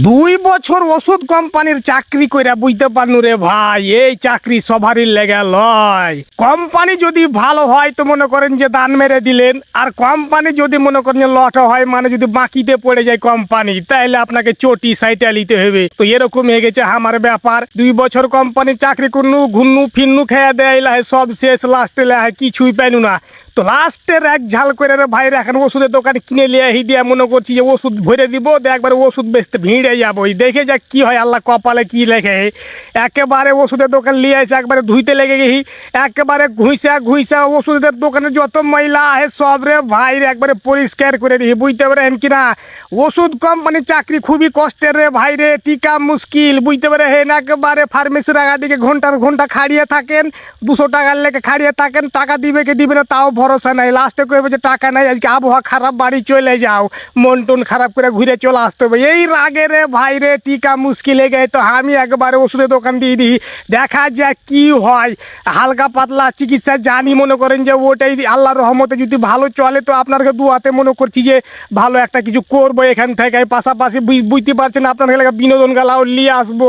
2 বছর ওষুধ কোম্পানির চাকরি কইরা বুঝতে পারনু রে ভাই, এই চাকরি সবারই লেগে লয়। কোম্পানি যদি ভালো হয় তো মনে করেন যে দান মেরে দিলেন, আর কোম্পানি যদি মনে করেন যে লট হয়, মানে যদি বাকিতে পড়ে যায় কোম্পানি, তাহলে আপনাকে চটি সাইটা নিতে হবে। তো এরকম হয়ে গেছে আমার ব্যাপার। 2 বছর কোম্পানির চাকরি করনু, ঘুরনু ফিরনু, খেয়া দেয় সব শেষ, লাস্টে কিছুই পাইনু না। তো লাস্টের এক ঝাল করে রে ভাই, এখন ওষুধের দোকানে কিনে নিয়ে আহি দিয়া মনে করছি যে ওষুধ ভরে দিব, একবার ওষুধ বেচতে ভিড়ে যাবো, দেখে যাক কি হয়, আল্লাহ কপালে কি লেখে। একেবারে ওষুধের দোকান নিয়ে আসে, একবারে ধুইতে লেগে গেছি, একেবারে ঘুইসা ওষুধের দোকানে যত ময়লা আছে সব রে ভাই একবারে পরিষ্কার করে দিই। বুঝতে পারেন কিনা, ওষুধ কোম্পানির চাকরি খুবই কষ্টের রে ভাই রে, টিকা মুশকিল। বুঝতে পারে হেন, একেবারে ফার্মেসির আগা দিকে ঘন্টার ঘন্টা খাড়িয়ে থাকেন, 200 টাকার লেগে খাড়িয়ে থাকেন, টাকা দিবে কি দিবে না তাও ভরসা নাই। লাস্টে কইবে যে টাকা নাই, আজকে আবহাওয়া খারাপ, বাড়ি চলে যাও, মন টন খারাপ করে ঘুরে চলে আসতে হবে। এই রাগে রে ভাই রে, টিকা মুশকিল হয়ে গেছে। তো আমি একবারে ওষুধের দোকান দিয়ে দিই, দেখা যায় কি হয়। হালকা পাতলা চিকিৎসা জানি, মনে করেন যে ওটাই আল্লাহর রহমতে যদি ভালো চলে তো আপনাকে দুয়াতে মনে করছি যে ভালো একটা কিছু করবো এখান থেকে। পাশাপাশি বুঝতে পারছেন আপনার বিনোদন গালাও নিয়ে আসবো।